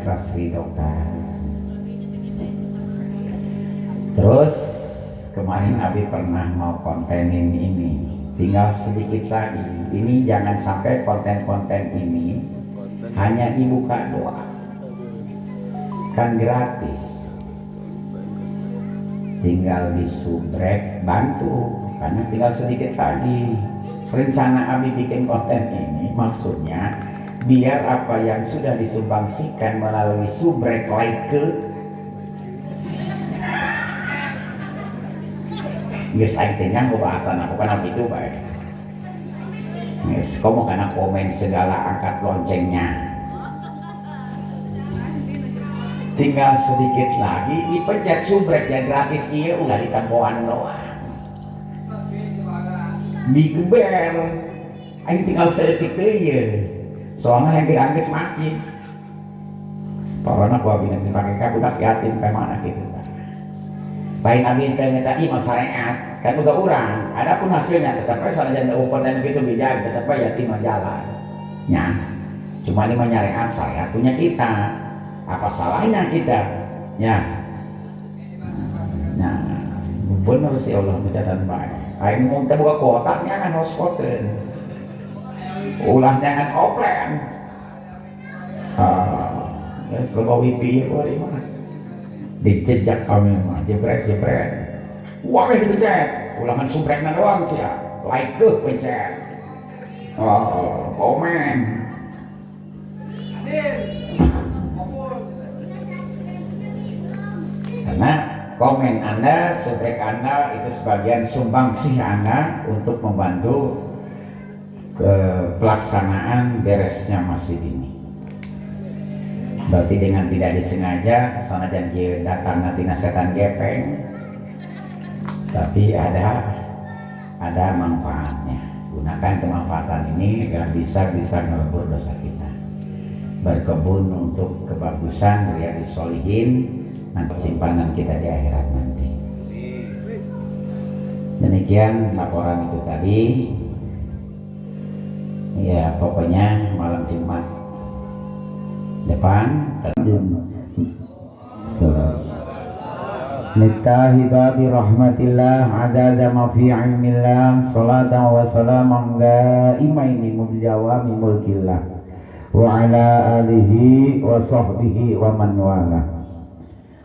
ikhlas ridhokan. Terus kemarin Abi pernah mau kontenin ini, tinggal sedikit lagi. Ini jangan sampai konten-konten ini hanya dibuka doa, kan gratis, tinggal disubrek bantu, karena tinggal sedikit lagi. Rencana Abi bikin konten ini maksudnya biar apa yang sudah disumbangsikan melalui subrek like nggak saitnya mau bahasan aku kan gitu baik. Kamu karena komen segala angkat loncengnya. Tinggal sedikit lagi dipencet subrek yang gratis iya udah ditampohan doang. Digeber, ayo tinggal sedetik aja. Soalnya yang dirangkis makin. Karena gua bilang dipakai kaku tak yatim kayak mana gitu. Baik Abi internet tadi mau syariat kan udah urang, adapun hasilnya tetap salah jangan konten begitu beda, tetap yatim jalan. Ya, cuma ini menyariat syariat punya kita. Apa salahnya kita? Ya, nah, benar sih Allah mencatat baik. Ayo mau kita buka kotaknya kan hotspotnya, ulah jangan offline. Selama wifi ya di mana? Dijejak kami mah jebret wah dipencet ulangan subreknya doang sih ya, like tuh pencet komen karena komen Anda, subrek Anda itu sebagian sumbangsih Anda untuk membantu pelaksanaan beresnya masjid ini. Berarti dengan tidak disengaja sana janji datang nanti nasihatkan gepeng, tapi ada manfaatnya. Gunakan kemanfaatan ini agar bisa melebur dosa kita, berkebun untuk kebagusan riyadhis sholihin, nanti simpanan kita di akhirat nanti. Demikian laporan itu tadi. Ya pokoknya malam Jumat depan Nitahi babi rahmatillah adada ma fi ilmillah salatan wa salaman daimaini mubjawami mulkillah wa ala alihi wa sahbihi wa man wala.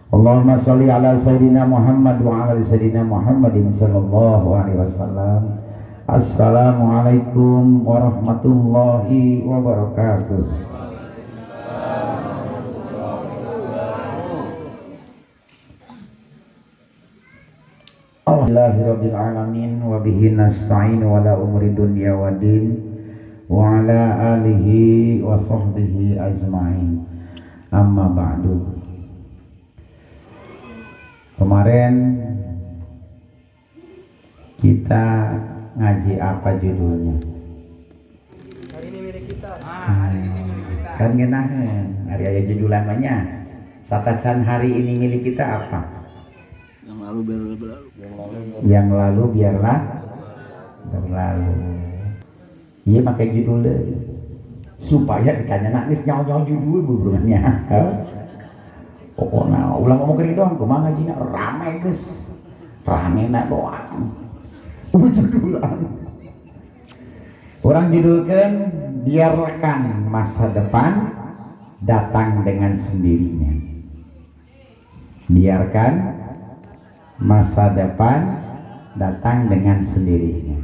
Allahumma salli ala sayyidina Muhammad wa ala sayyidina Muhammadin sallallahu alaihi wasallam. Assalamualaikum warahmatullahi wabarakatuh. Alhamdulillahirabbil alamin wa bihi nasta'in wa la umri dunya wa din wa ala alihi wa sahbihi ajma'in. Amma ba'du. Kemarin kita ngaji apa judulnya? Hari ini milik kita. Kan ngenaheun hari aya judulan banyak. Tatacan hari ini milik kita apa? Yang lalu biarlah berlalu. Iya pakai judul deh supaya ditanya nangis nyawa judul beberanya. Pokoknya ulah ngomong gini doang, kumaha ngajinya ramai guys, ramai nak doang. Judulan. Orang judulkan biarkan masa depan datang dengan sendirinya. Biarkan masa depan datang dengan sendirinya.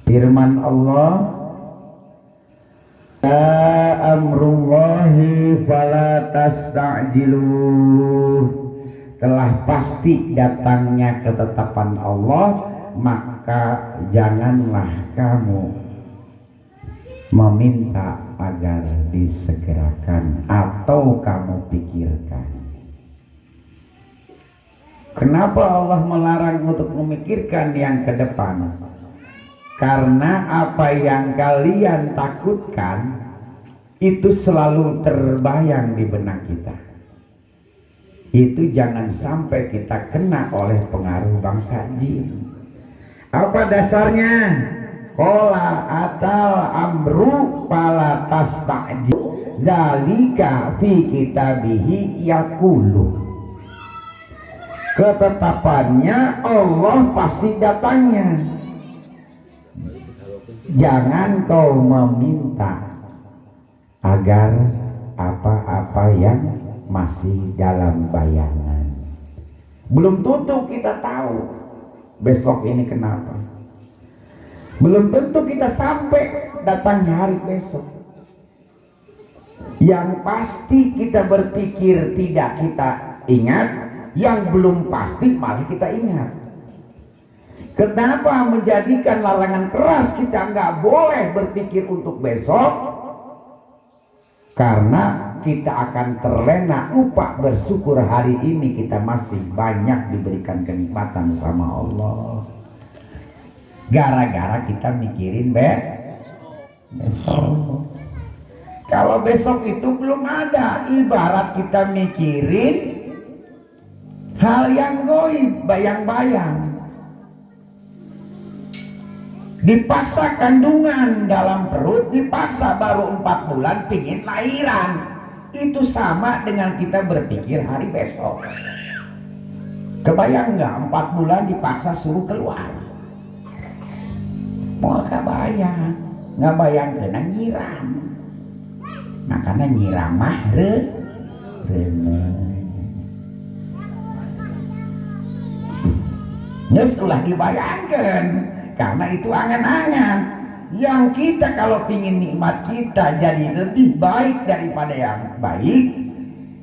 Firman Allah, ya amrullahi fala tasta'jiluh, telah pasti datangnya ketetapan Allah, maka janganlah kamu meminta agar disegerakan atau kamu pikirkan. Kenapa Allah melarang untuk memikirkan yang ke depan? Karena apa yang kalian takutkan itu selalu terbayang di benak kita. Itu jangan sampai kita kena oleh pengaruh bangsa jin. Apa dasarnya? Qala atal amru fala tasta'jil zalika fi kitabihi yaqulu. Ketetapannya Allah pasti datangnya. Jangan kau meminta agar apa-apa yang masih dalam bayangan. Belum tentu kita tahu besok ini kenapa. Belum tentu kita sampai datangnya hari besok. Yang pasti kita berpikir tidak kita ingat, yang belum pasti mari kita ingat. Kenapa menjadikan larangan keras kita nggak boleh berpikir untuk besok? Karena kita akan terlena lupa bersyukur hari ini kita masih banyak diberikan kenikmatan sama Allah. Gara-gara kita mikirin besok. Kalau besok itu belum ada, ibarat kita mikirin hal yang goib, bayang-bayang. Dipaksa kandungan dalam perut, dipaksa baru 4 bulan pingin lahiran. Itu sama dengan kita berpikir hari besok. Kebayang nggak 4 bulan dipaksa suruh keluar? Mau kebayang, nggak bayang kena nyiram. Makanya nyiram mah setelah dibayangkan, karena itu angan-angan. Yang kita kalau pingin nikmat kita jadi lebih baik daripada yang baik,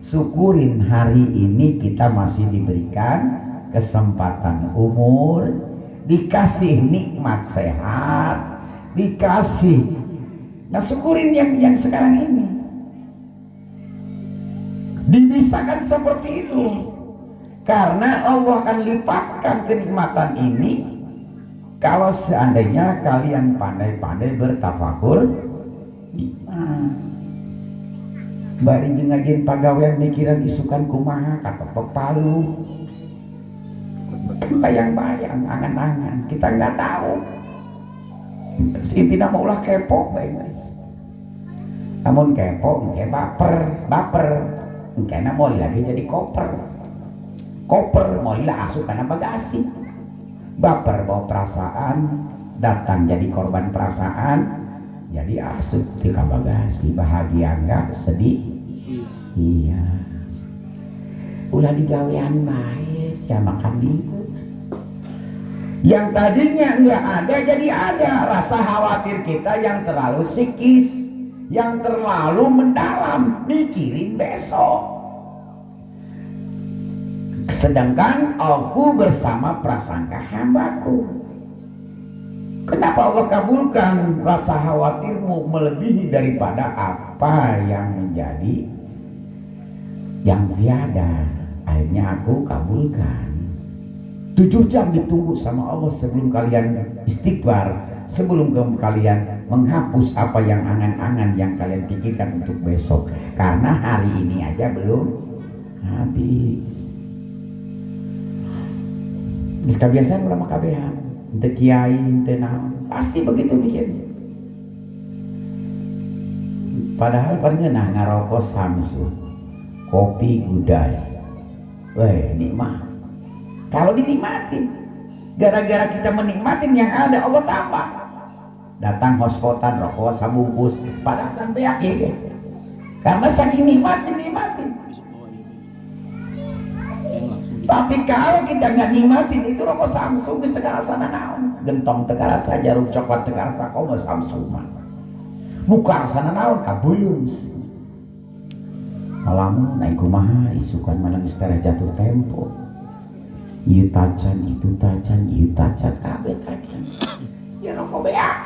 syukurin hari ini kita masih diberikan kesempatan umur, dikasih nikmat sehat, dikasih. Nah, syukurin yang sekarang ini. Dibisakan seperti itu. Karena Allah akan lipatkan kenikmatan ini kalau seandainya kalian pandai-pandai bertafakur. Bari ngajian pagawean mikiran isukan kumaha kata pepalu. Bayang-bayang, angan-angan, kita nggak tahu. Tidak mau ulah kepo, baik-baik. Namun kepo, kayak baper, karena mau lagi jadi koper mau asup karena bagasi. Baper bawa perasaan, datang jadi korban perasaan, jadi asup tika bagasi. Bahagia enggak, sedih? Iya. Ulah digawean baik, ya makan minggu. Yang tadinya enggak ada jadi ada. Rasa khawatir kita yang terlalu psikis, yang terlalu mendalam, mikirin besok. Sedangkan aku bersama prasangka hambaku. Kenapa Allah kabulkan rasa khawatirmu melebihi daripada apa yang menjadi yang tiada? Akhirnya aku kabulkan. 7 jam ditunggu sama Allah sebelum kalian istighfar, sebelum kalian menghapus apa yang angan-angan yang kalian pikirkan untuk besok. Karena hari ini aja belum habis. Kebiasaan ulama kabehan, ente kiai, ente naon, pasti begitu mikirnya. Padahal pernah ngarokok Samsu, kopi gudai, nikmat. Kalau dinikmatin, gara-gara kita menikmatin yang ada, Allah tambah. Datang hoskotan rokok sabungkus, padahal sampai akhir. Karena saking nikmatin. Tapi kalau kita nggak nikmatin itu rokok Samsung di segala sana naon, gentong tegara saja, jarum coklat tegara saja, kau mau Samsung mah. Bukan sana naon kabuyun. Malam naik kumaha isukan malam istirahat jatuh tempo. Ieu tacan itu tacan, ieu tacan kabeh tacan. Ya rokok beak.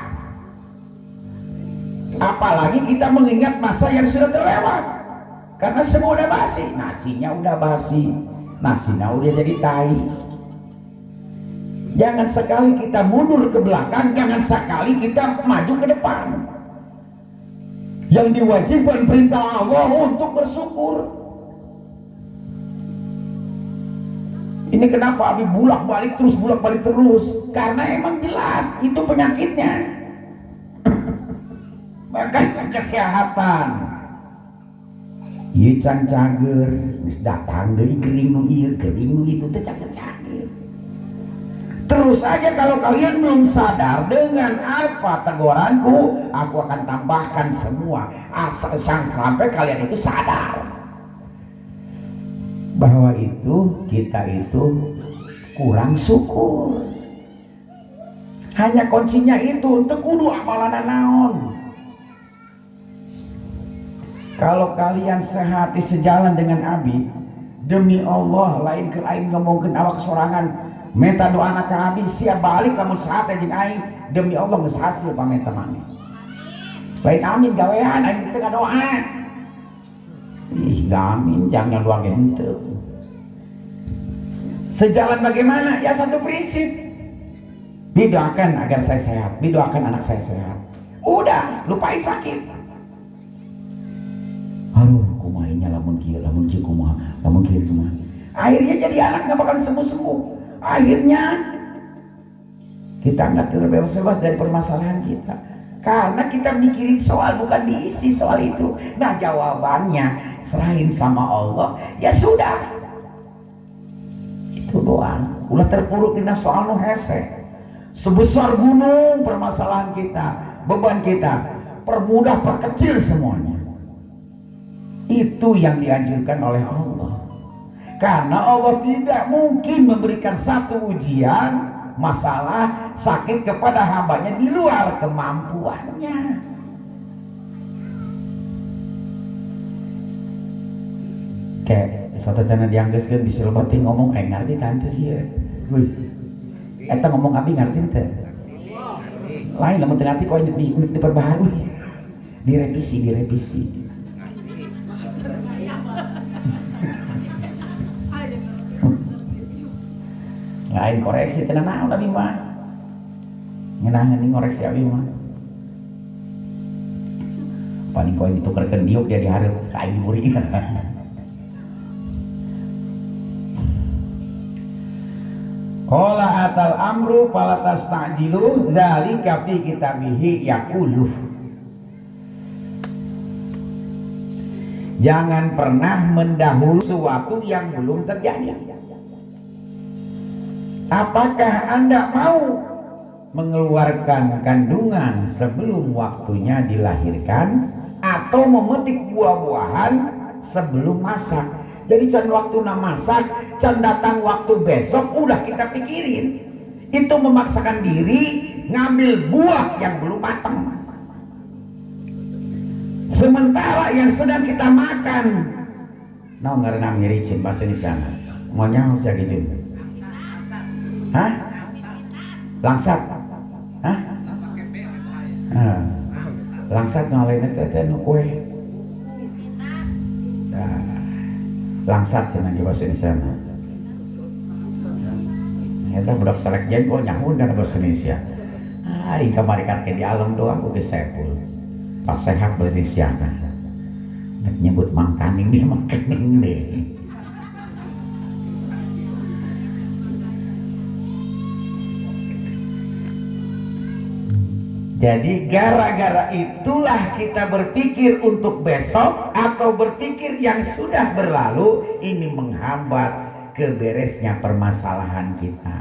Apalagi kita mengingat masa yang sudah terlewat. Karena semua udah basi, nasinya udah basi. Nasinya udah jadi tai. Jangan sekali kita mundur ke belakang, jangan sekali kita maju ke depan. Yang diwajibkan perintah Allah untuk bersyukur. Ini kenapa Abi bolak-balik terus, karena emang jelas itu penyakitnya. Bahkan kesehatan. Ieu can cager, geus datang deui geuning nu ieu, geuning nu itu teh cager-cager. Terus aja kalau kalian belum sadar dengan apa teguranku, aku akan tambahkan semua asal sampai kalian itu sadar bahwa itu kita itu kurang syukur. Hanya kuncinya itu teu kudu amalan naon. Kalau kalian sehati sejalan dengan Abi, demi Allah lain ke aing ngomongkeun awak sorangan, meta doa anak Abi siap balik kamu sehati jeung aing, demi Allah geus hasil pameta maneh. Baik amin gawean aing teu ngadoa. Ih, amin jangan doa henteu. Sejalan bagaimana? Ya satu prinsip. Didoakan agar saya sehat, didoakan anak saya sehat. Udah, lupain sakit. Aduh, kumahnya lamun kieu kumaha, lamun kieu kumaha. Akhirnya jadi anak nggak bakal sembuh-sembuh. Akhirnya kita nggak terbebas-bebas dari permasalahan kita. Karena kita mikirin soal bukan diisi soal itu. Nah jawabannya serahin sama Allah. Ya sudah. Itu doang. Ulah terpuruk dina soal nu hese. Sebesar gunung permasalahan kita, beban kita, permudah perkecil semuanya. Itu yang dianjurkan oleh Allah. Karena Allah tidak mungkin memberikan satu ujian, masalah, sakit kepada hambanya di luar kemampuannya. Kayak satu channel dianggeskeun disuruh bati ngomong ngerti tante sih ya. Wih. Eta ngomong Abi ngerti teh. Lain lamun teu ngerti kok diperbaharui. Direvisi. Lain koreksi tenang naon Abi mah. Ngeunah ngoreksi Abi mah. Paling poin ditukerkeun diuk jadi hareup ka aing muri. Qala atal amru falatas ta'jilu dzalika fi kitabihi yaqulu. Jangan pernah mendahului sesuatu yang belum terjadi. Apakah Anda mau mengeluarkan kandungan sebelum waktunya dilahirkan atau memetik buah-buahan sebelum masak? Jadi can waktu masak, can datang waktu besok udah kita pikirin. Itu memaksakan diri ngambil buah yang belum matang. Sementara yang sedang kita makan, nah ngarana miricin bahasa di sana. Maunya harus gitu. Hah? Langsat. Hah? Langsat ngalahin teh nu kue. Langsat cenah di bahasa Indonesia. Eta budak salek jengkol nyahun dan bahasa Indonesia. Ari kamari kake di alam doang ku disepul. Pas sehat Indonesia. Nek nyebut mangkaning dia mangkaning deh. Jadi gara-gara itulah kita berpikir untuk besok atau berpikir yang sudah berlalu, ini menghambat keberesnya permasalahan kita.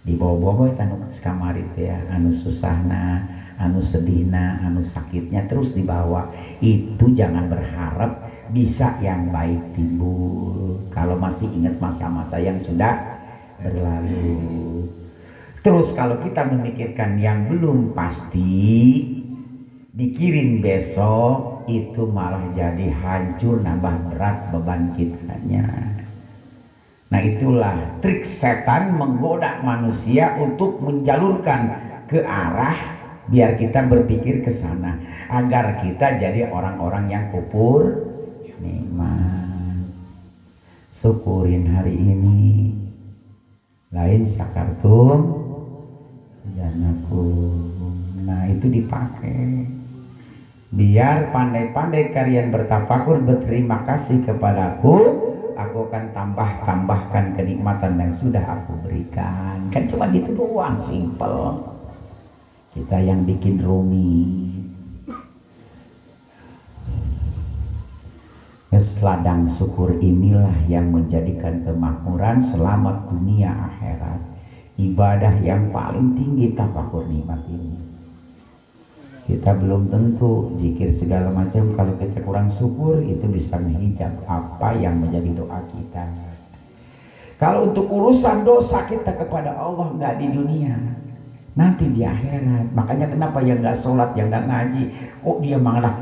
Di bawah-bawah anu kamari teh anu susahna, anu sedihna, anu sakitnya terus dibawa. Itu jangan berharap bisa yang baik timbul kalau masih ingat masa-masa yang sudah berlalu. Terus kalau kita memikirkan yang belum pasti dikirim besok, itu malah jadi hancur, nambah berat beban kitanya. Nah itulah trik setan menggoda manusia untuk menjalurkan ke arah biar kita berpikir ke sana agar kita jadi orang-orang yang kufur nikmat. Syukurin hari ini, lain syakartum janakum. Nah itu dipakai biar pandai-pandai kalian bertafakur berterima kasih kepadaku, aku akan tambahkan kenikmatan yang sudah aku berikan. Kan cuma gitu doang, simple. Kita yang bikin rumit, ladang syukur inilah yang menjadikan kemakmuran selamat dunia akhirat. Ibadah yang paling tinggi tafakur nikmat ini. Kita belum tentu zikir segala macam, kalau kita kurang syukur itu bisa menghijab apa yang menjadi doa kita. Kalau untuk urusan dosa kita kepada Allah nggak di dunia, nanti di akhirat. Makanya kenapa yang nggak sholat, yang nggak ngaji, kok dia malah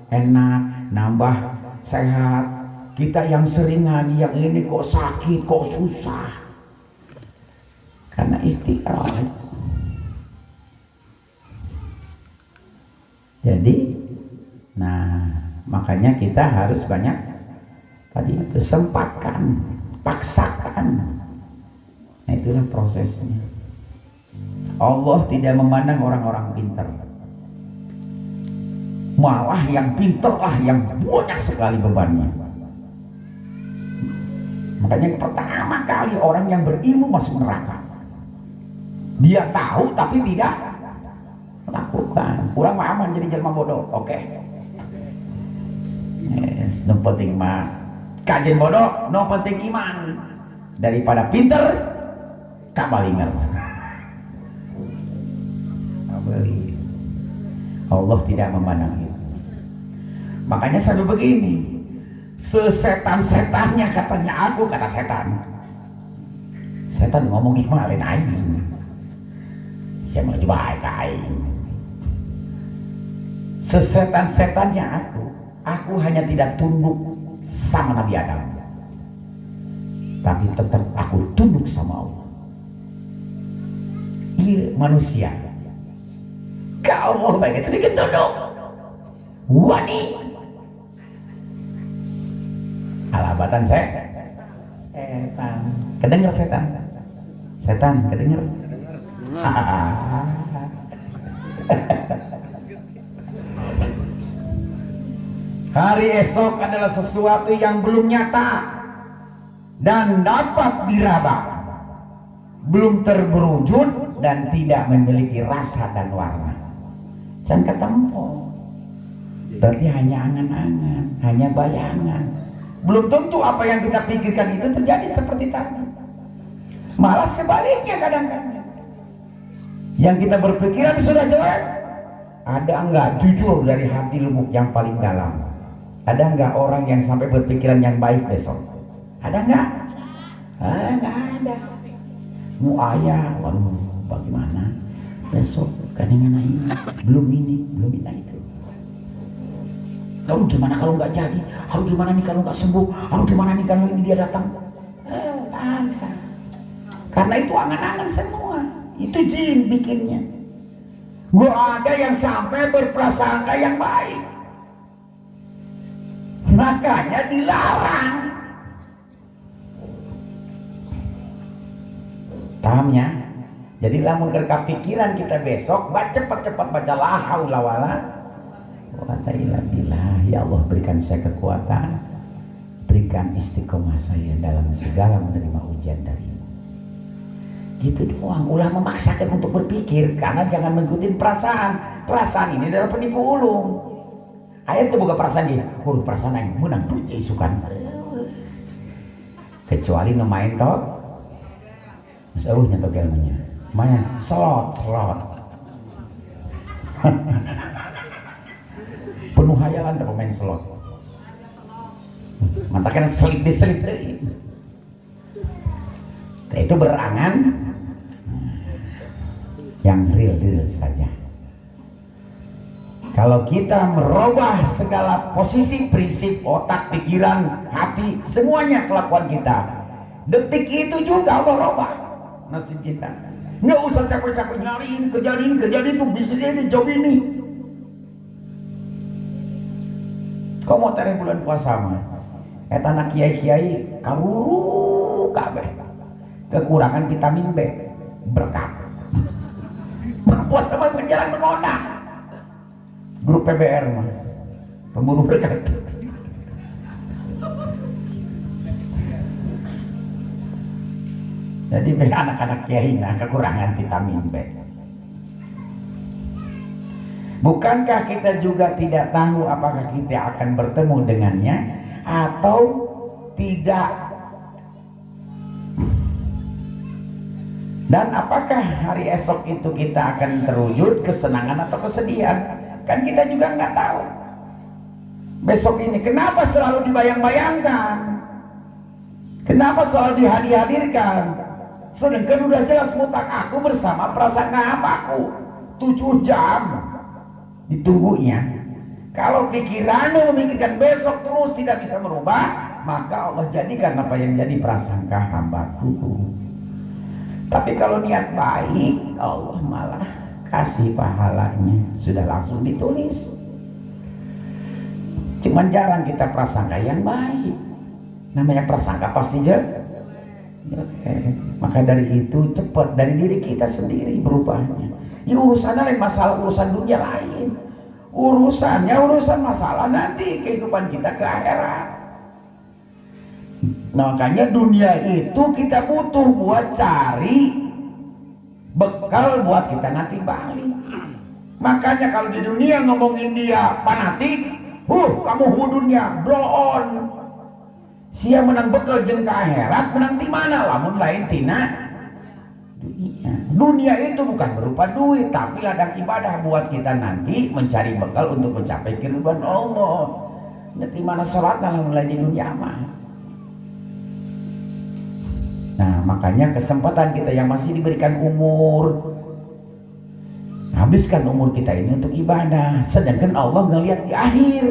enak, nambah sehat. Kita yang sering ngaji, yang ini kok sakit, kok susah. Karena istiqamah. Jadi, makanya kita harus banyak tadi itu sempatkan, paksakan. Nah, itulah prosesnya. Allah tidak memandang orang-orang pintar. Malah yang pintar lah yang banyak sekali bebannya. Makanya pertama kali orang yang berilmu masuk neraka. Dia tahu tapi tidak lakukan. Kurang aman jadi jelma bodoh. Oke. No penting mah kajian bodoh, no penting iman. Daripada pinter kabalingan. Allah tidak memandang itu. Makanya selalu begini, sesetan-setannya katanya aku, kata setan. Setan ngomong gimana lain aing. Saya mau coba aing. Sesetan-setannya aku hanya tidak tunduk sama Nabi Adam, tapi tetap aku tunduk sama Allah. Iya manusia. Kau Allah baik itu bikin tunduk. Wani. Alabatan setan. Kedengar setan? Setan kedengar? Hari esok adalah sesuatu yang belum nyata dan dapat diraba, belum terwujud dan tidak memiliki rasa dan warna. Jangan ketemu. Berarti hanya angan-angan, hanya bayangan. Belum tentu apa yang kita pikirkan itu terjadi seperti tadi. Malah sebaliknya kadang-kadang. Yang kita berpikiran sudah jelek. Ada enggak jujur dari hati lubuk yang paling dalam? Ada enggak orang yang sampai berpikiran yang baik besok? Ada enggak? Enggak ada. Mu ayah, waduh, bagaimana? Besok kadang-kadang ini, belum itu. Lalu gimana kalau nggak jadi? Lalu gimana nih kalau nggak sembuh? Lalu gimana nih kalau ini dia datang? Karena itu angan-angan semua. Itu jin bikinnya. Gak ada yang sampai berprasangka yang baik. Makanya dilarang. Pahamnya? Jadi lamun kepikiran kita besok, cepat-cepat baca la haula wala quwata illa billah. Ya Allah, berikan saya kekuatan, berikan istiqomah saya dalam segala menerima ujian darimu. Gitu doang. Ulah memaksakan untuk berpikir, karena jangan mengikuti perasaan. Perasaan ini adalah penipu ulung. Ayat itu bukan perasaan dia, huruf perasaan yang menang isukan. Kecuali ngemain toh, seluruhnya toh ilmunya. Main slot. Penuh hayalan tuh pemain slot. Mantakan selip. Nah, itu berangan yang real saja. Kalau kita merubah segala posisi, prinsip, otak, pikiran, hati, semuanya kelakuan kita, detik itu juga Allah robah nasib kita. Nggak usah capek-capek nyariin kejadian tuh bisa ini job ini. Kau mau tarik bulan puasa mah? Anak kiai karuru kabeh. Kekurangan vitamin B, berkat. Puasa mah berjalan mengona. Grup PBR mah pemburu berkat. Jadi anak-anak kiai kekurangan vitamin B. Bukankah kita juga tidak tahu apakah kita akan bertemu dengannya atau tidak? Dan apakah hari esok itu kita akan terwujud kesenangan atau kesedihan? Kan kita juga nggak tahu. Besok ini kenapa selalu dibayang-bayangkan? Kenapa selalu dihadir-hadirkan? Sedangkan udah jelas mutak aku bersama prasangka hambaku 7 jam ditunggunya. Kalau pikiranmu memikirkan besok terus tidak bisa merubah, maka Allah jadikan apa yang jadi prasangka hambaku. Tapi kalau niat baik, Allah malah kasih pahalanya, sudah langsung ditulis. Cuman jarang kita prasangka yang baik. Namanya prasangka pasti maka dari itu cepat dari diri kita sendiri berubahnya. Ini urusannya lain, masalah urusan dunia lain. Urusan masalah nanti kehidupan kita ke akhirat. Nah, makanya dunia itu kita butuh buat cari bekal buat kita nanti balik. Makanya kalau di dunia ngomongin dia fanatik, kamu dunia blow on. Sia menang bekal jeung ka akhirat menang di mana? Lamun lain tina dunia itu bukan berupa duit, tapi ladang ibadah buat kita nanti mencari bekal untuk mencapai keridhaan Allah. Nanti mana salatna lamun lain di dunia mah. Nah, makanya kesempatan kita yang masih diberikan umur, habiskan umur kita ini untuk ibadah. Sedangkan Allah ngelihat di akhir.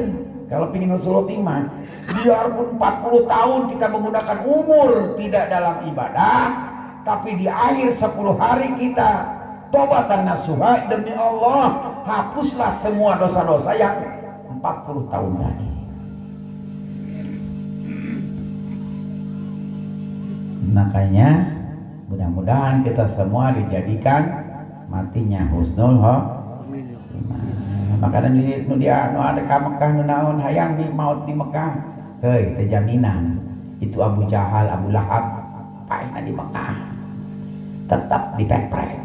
Kalau ingin usul timah, biarpun 40 tahun kita menggunakan umur tidak dalam ibadah, tapi di akhir 10 hari kita tobatan nasuha, demi Allah hapuslah semua dosa-dosa yang 40 tahun tadi. Makanya mudah-mudahan kita semua dijadikan matinya husnul khotimah. Makanya dia ada ka Mekah nu naon hayang di maut di Mekah. Heuy, teh jaminan. Itu Abu Jahal, Abu Lahab paena di Mekah. Tetap dipepret.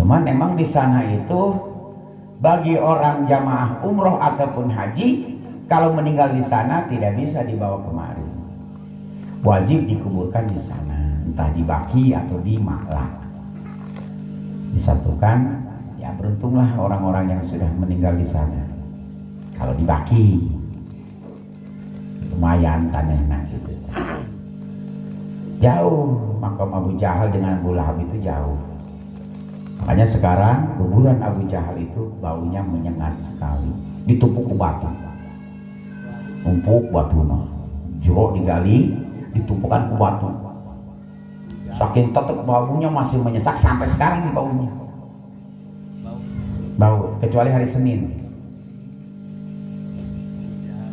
Cuman emang di sana itu bagi orang jamaah umroh ataupun haji, kalau meninggal di sana tidak bisa dibawa kemari. Wajib dikuburkan di sana, entah di Baki atau di Ma'la. Disatukan, ya beruntunglah orang-orang yang sudah meninggal di sana. Kalau di Baki, lumayan tanahnya gitu. Jauh, makam Abu Jahal dengan Abu Lahab itu jauh. Makanya sekarang kuburan Abu Jahal itu baunya menyengat sekali. Ditumpuk ke batu, tumpuk batu mah, jeruk digali, ditumpukan ke batu. Saking tetap baunya masih menyesak sampai sekarang nih baunya. Bau, kecuali hari Senin.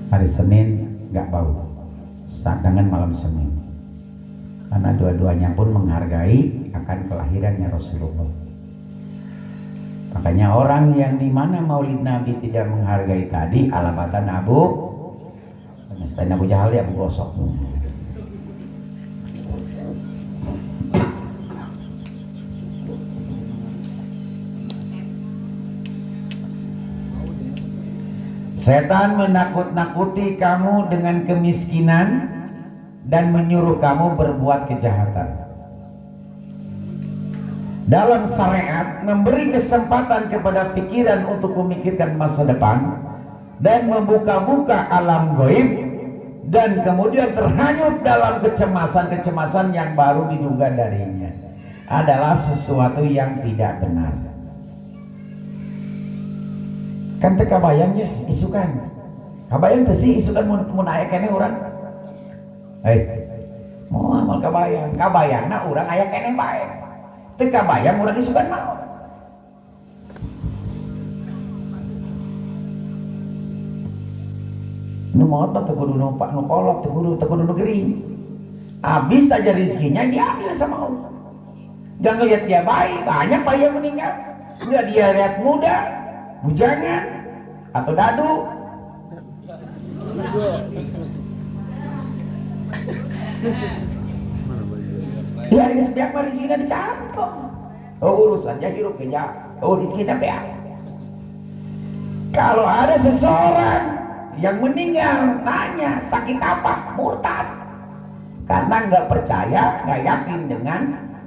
Hari Senin nggak bau, dengan malam Senin. Karena dua-duanya pun menghargai akan kelahirannya Rasulullah. Makanya orang yang di mana Maulid Nabi tidak menghargai tadi alamatan Abu Jahal ya Abu Gosok. Setan menakut-nakuti kamu dengan kemiskinan dan menyuruh kamu berbuat kejahatan. Dalam syariat memberi kesempatan kepada pikiran untuk memikirkan masa depan dan membuka-buka alam gaib, dan kemudian terhanyut dalam kecemasan-kecemasan yang baru diduga darinya adalah sesuatu yang tidak benar. Kan teka bayangnya isukan kabayang tuh sih isukan mun aya kene urang mau amal kabayangna urang aya kene bae teka bayang urang isukan mah nu maot teh kudu numpak nu kolot teh kudu nu gering. Habis saja rezekinya diambil sama Allah. Jangan lihat dia baik, banyak bayi yang meninggal. Udah dia lihat muda, bujangan atau dadu. Ya ini setiap hari sini dicampur. urusannya hidup kerja, kita beak. Kalau ada seseorang yang meninggal, tanya sakit apa, murtad, karena nggak percaya, nggak yakin dengan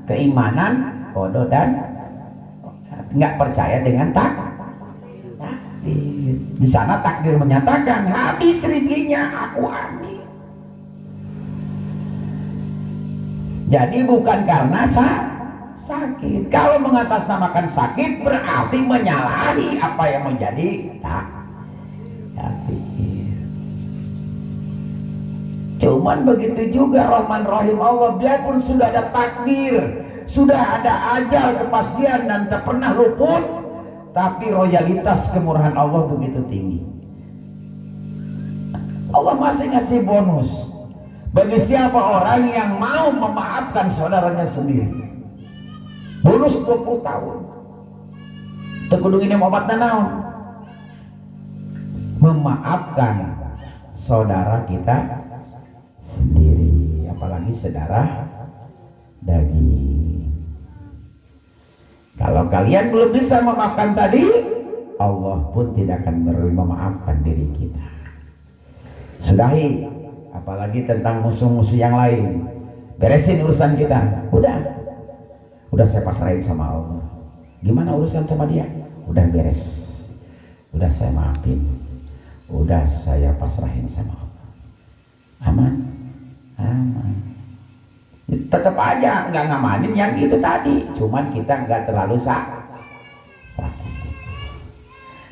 keimanan qada dan nggak percaya dengan takdir. Di sana takdir menyatakan habis rezekinya, aku ambil. Jadi bukan karena sakit. Kalau mengatasnamakan sakit berarti menyalahi apa yang menjadi takdir. Cuman begitu juga Rahman Rahim Allah, biarpun sudah ada takdir, sudah ada ajal kepastian dan tak pernah luput, tapi royalitas kemurahan Allah begitu tinggi. Allah masih ngasih bonus bagi siapa orang yang mau memaafkan saudaranya sendiri. Bonus 20 tahun. Tekudung ini obat naon? Memaafkan saudara kita sendiri, apalagi saudara daging. Kalau kalian belum bisa memaafkan tadi, Allah pun tidak akan memaafkan diri kita. Sudahi, apalagi tentang musuh-musuh yang lain. Beresin urusan kita. Udah saya pasrahin sama Allah. Gimana urusan sama dia? Udah beres. Udah saya maafin. Udah saya pasrahin sama Allah. Aman. Tetap aja nggak ngamanin yang itu tadi. Cuman kita nggak terlalu sakit.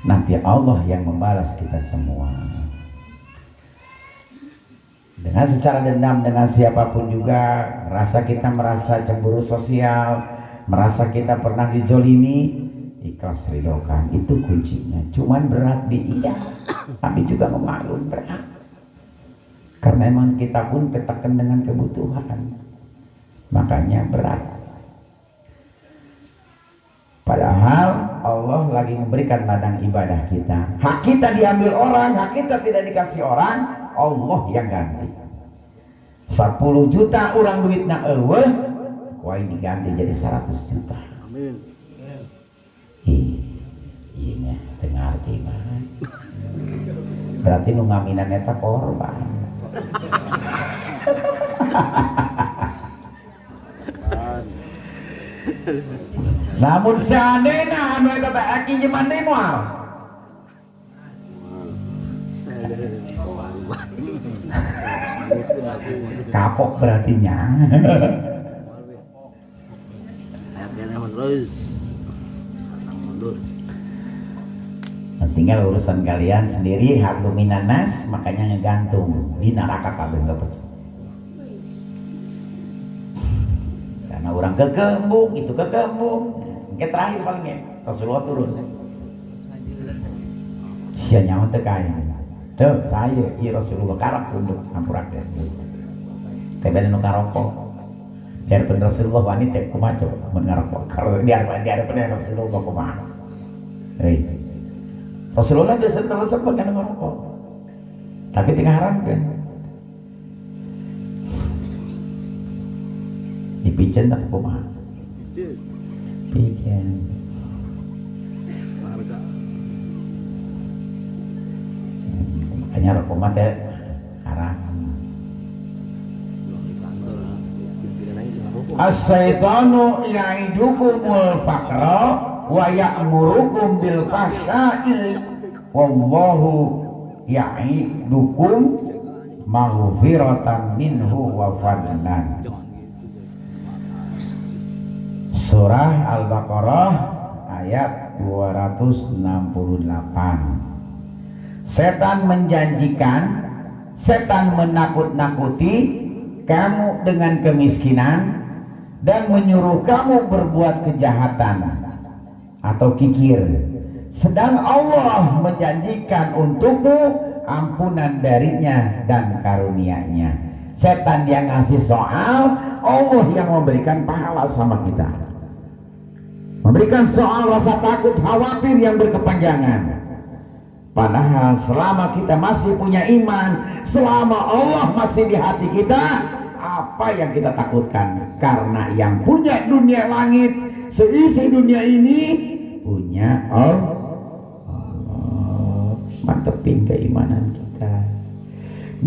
Nanti Allah yang membalas kita semua. Dengan secara dendam dengan siapapun juga, kita merasa cemburu sosial, merasa kita pernah dizolimi, ikhlas ridhokan, itu kuncinya. Cuman berat di iya, tapi juga memaklum berat. Karena emang kita pun ketakan dengan kebutuhan, makanya berat. Padahal Allah lagi memberikan ladang ibadah kita. Hak kita diambil orang, hak kita tidak dikasih orang, Allah yang ganti. 10 juta orang duitnya eueuh, wah diganti jadi 100 juta. Amin. Iya, dengar gimana? Berarti nu ngaminan eta korban. Namun seandainya anu eta teh aki jeung moal. Kapok berartinya. Tinggal urusan kalian sendiri, hak dominan nas, makanya ngegantung di neraka kabeh dapat. Karena orang kekembung, itu kekembung. Yang terakhir palingnya Rasulullah turun. Sia nyawa teu kain. Tuh, saya ieu Rasulullah karep untuk ampurak teh. Teh bade nu karokok. Biarpun Rasulullah wanita kumaha coba mun ngarokok. Kalau biarpun Rasulullah kumaha. Rasulullah biasa tersebut kan ngerokok, tapi tinggal haram kan. Dipijen tak kumaha. Pijen. Makanya rokok mah teh haram. As-syaitanu ya'idukumul faqra wa ya'murukum bil fahsya'i wallahu ya'idukum maghfiratan minhu wa fadlan. Surah Al-Baqarah ayat 268. Setan menjanjikan, setan menakut-nakuti kamu dengan kemiskinan dan menyuruh kamu berbuat kejahatan atau kikir, sedang Allah menjanjikan untukmu ampunan darinya dan karunia-Nya. Setan yang ngasih soal, Allah yang memberikan pahala sama kita, memberikan soal rasa takut khawatir yang berkepanjangan. Padahal selama kita masih punya iman, selama Allah masih di hati kita, apa yang kita takutkan? Karena yang punya dunia langit seisi dunia ini punya Allah. Mantepin keimanan kita.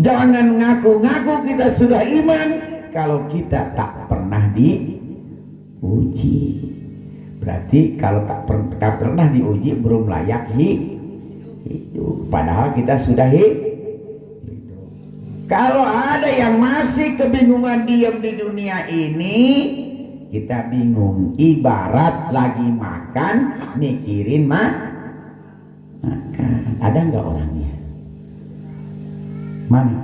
Jangan ngaku-ngaku kita sudah iman kalau kita tak pernah diuji. Berarti kalau tak pernah diuji belum layak hidup. Padahal kita sudah hidup. Kalau ada yang masih kebingungan diam di dunia ini, kita bingung. Ibarat lagi makan mikirin makan. Ada nggak orangnya? Mana?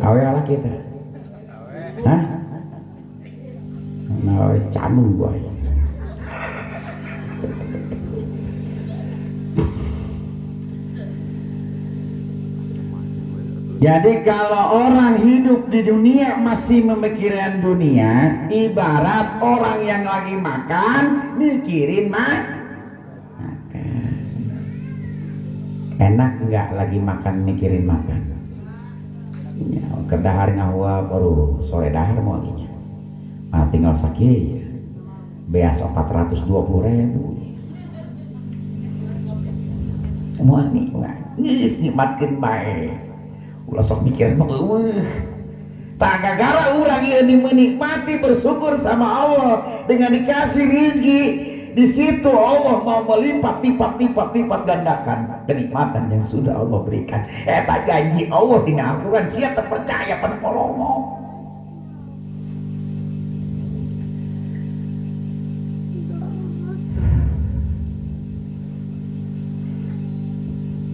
Awe ala kita. Hah? Nah, canung gua. Jadi kalau orang hidup di dunia masih memikirkan dunia, ibarat orang yang lagi makan mikirin makan. Enak nggak lagi makan mikirin makan? Ya, kedahar ngawa baru sore dahar mau aja. Nah, tinggal sakit ya. Beas 420.000. Mau nikmatkan baik. Ulah sok mikirin mah tak gara orang ini menikmati bersyukur sama Allah dengan dikasih rezeki. Di situ Allah mau melipat gandakan kenikmatan yang sudah Allah berikan. Tak janji Allah dina Al-Quran siapa percaya pada polongo.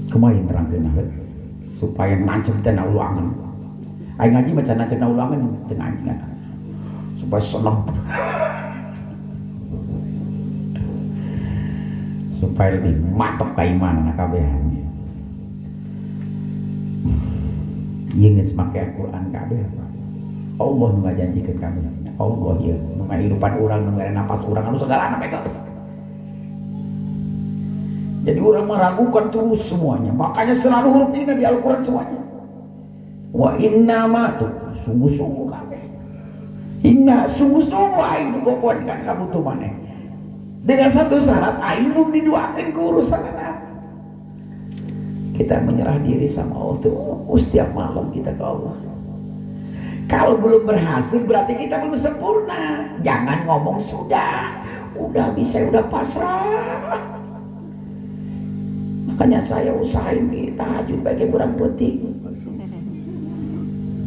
Kemarin terangkan supaya nancep dan ulangan. Ayo ngaji macam nancep dan ulangan dengan supaya senang. Supaya lebih mantap keimanan kabehannya. Ingin semakai Al-Quran kabeh. Allah mengajanjikan kami. Allah ya mengahirupan orang, mengenai nafas orang, lalu segala anak itu. Jadi orang meragukan terus semuanya. Makanya selalu huruf ini di Al-Quran semuanya. Wa inna ma tuh sungguh-sungguh kabeh. Inna sungguh-sungguh aing pokoknya kan kamu tuh mana. Dengan satu syarat, ainu didoakan ke urusan anak. Kita menyerah diri sama Allah tuh setiap malam kita ke Allah. Kalau belum berhasil berarti kita belum sempurna. Jangan ngomong udah bisa, udah pasrah. Makanya saya usahain kita tahajud bagi kurang penting.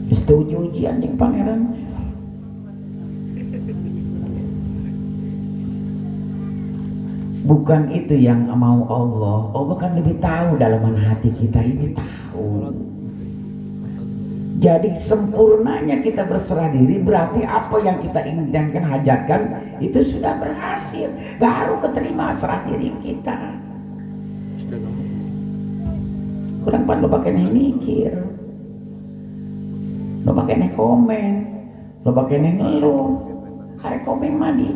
Setuju ujian yang pangeran. Bukan itu yang mau Allah. Allah kan lebih tahu dalaman hati kita ini tahu. Jadi sempurnanya kita berserah diri berarti apa yang kita inginkan hajatkan itu sudah berhasil. Baru keterima serah diri kita. Kurang pan lo pakai mikir, lo pakai komen, lo pakai ngeluh. Hari komen mandi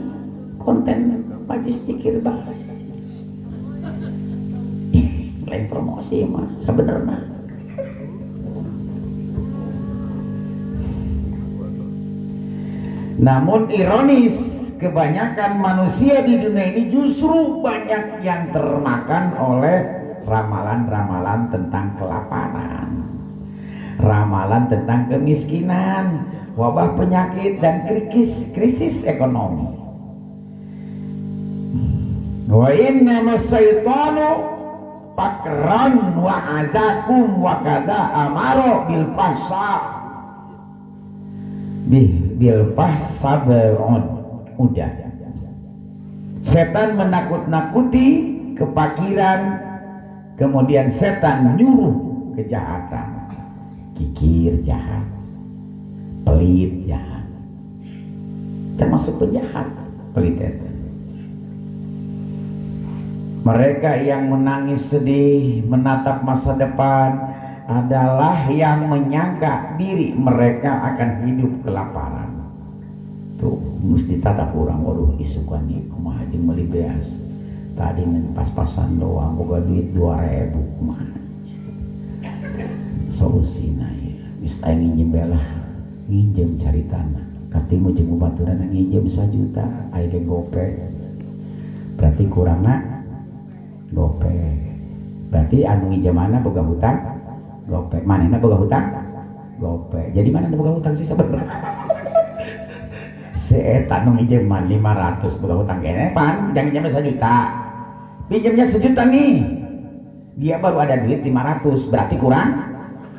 konten majlis dikir bahas. Lain promosi mah sebenarnya. Namun ironis, kebanyakan manusia di dunia ini justru banyak yang termakan oleh ramalan-ramalan tentang kelaparan, ramalan tentang kemiskinan, wabah penyakit dan krisis ekonomi. Wa inna masyaitanu pakran wa adakum wa kada amaro bil fahsaberon. Udah, setan menakut-nakuti kepakiran, kemudian setan nyuruh kejahatan, kikir jahat, pelit jahat, termasuk penjahat pelit itu. Mereka yang menangis sedih menatap masa depan adalah yang menyangka diri mereka akan hidup kelaparan. Tuh mesti tatap orang, waduh isukan nih kumaha jeung meuli beas tadi pas-pasan doang boga duit 2.000 kumaha solusina ya geus aing nginjem belah nginjem cari tanah Katimu jeung baturan nginjem 1 juta aya gopek. Berarti kurangna gopek. Berarti anu nginjemana boga hutang gopek. Manehna boga hutang gopek. Jadi mana boga hutang sih sebenarnya? Seeta nu nginjeman 500 boga hutang kene pan jangan pinjamnya 1 juta. Pinjamnya 1 juta nih. Dia baru ada duit 500, berarti kurang.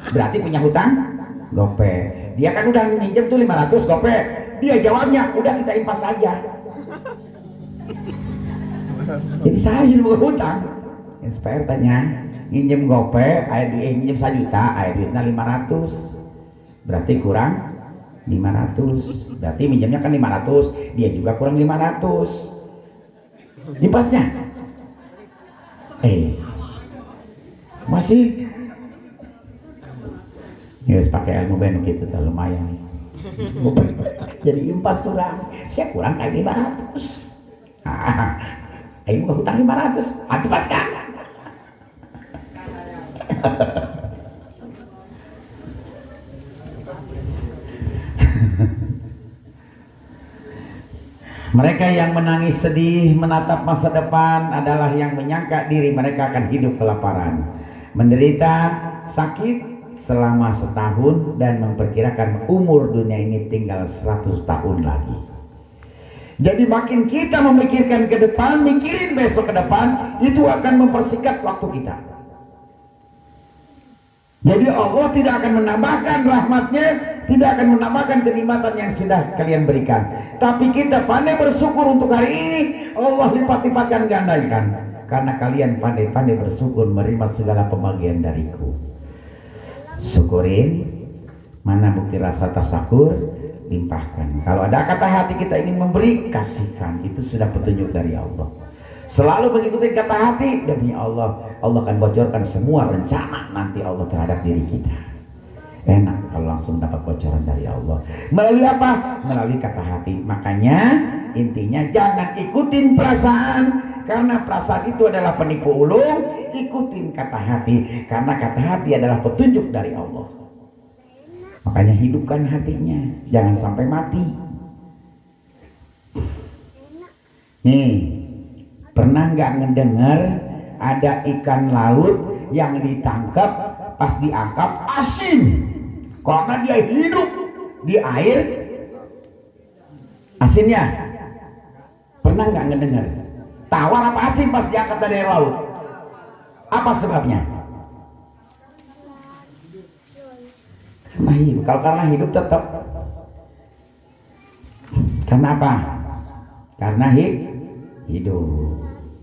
Berarti punya hutang gopek. Dia kan udah minjem tuh 500 gopek. Dia jawabnya, udah kita impas saja. Jadi saya boga hutang. SPR tanya, nginjem gopek, nginjem 1 juta, aya duitnya 500. Berarti kurang 500. Berarti minjemnya kan 500, dia juga kurang 500. Impasnya? Masih ya pakai ilmu benu gitu tak lumayan. Jadi impas kurang, saya kurang kali 500. Ayo buka hutang 500, aduh paskan. Mereka yang menangis sedih menatap masa depan adalah yang menyangka diri mereka akan hidup kelaparan, menderita sakit selama setahun dan memperkirakan umur dunia ini tinggal 100 tahun lagi. Jadi makin kita memikirkan ke depan, mikirin besok ke depan, itu akan mempersingkat waktu kita. Jadi Allah tidak akan menambahkan rahmatnya, tidak akan menambahkan kenikmatan yang sudah kalian berikan. Tapi kita pandai bersyukur untuk hari ini, Allah lipat-lipatkan gandakan. Karena kalian pandai-pandai bersyukur menerima segala pembagian dariku. Syukurin, mana bukti rasa tasakur, limpahkan. Kalau ada kata hati kita ingin memberi, kasihkan. Itu sudah petunjuk dari Allah. Selalu mengikuti kata hati, demi Allah, Allah akan bocorkan semua rencana nanti Allah terhadap diri kita. Enak kalau langsung dapat bocoran dari Allah. Melalui apa? Melalui kata hati. Makanya intinya jangan ikutin perasaan, karena perasaan itu adalah penipu ulung. Ikutin kata hati, karena kata hati adalah petunjuk dari Allah. Makanya hidupkan hatinya, jangan sampai mati. Nih, pernah nggak ngedengar ada ikan laut yang ditangkap, pas diangkat asin karena dia hidup di air asinnya? Pernah nggak ngedengar? Tawar apa asin pas diangkat dari air laut? Apa sebabnya? Karena hidup. Kalau karena hidup tetap. Kenapa? Karena hidup.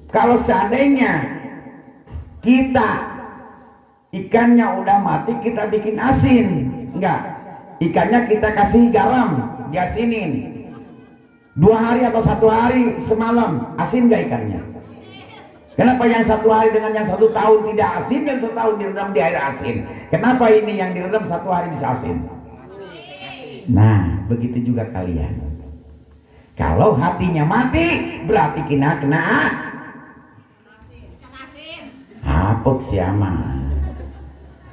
Kalau seandainya kita ikannya udah mati, kita bikin asin, enggak, ikannya kita kasih garam, diasinin 2 hari atau 1 hari semalam, asin enggak ikannya? Kenapa yang 1 hari dengan yang 1 tahun tidak asin, yang 1 tahun direndam di air asin? Kenapa ini yang direndam 1 hari bisa asin? Nah, begitu juga kalian. Kalau hatinya mati, berarti kena apes siapa?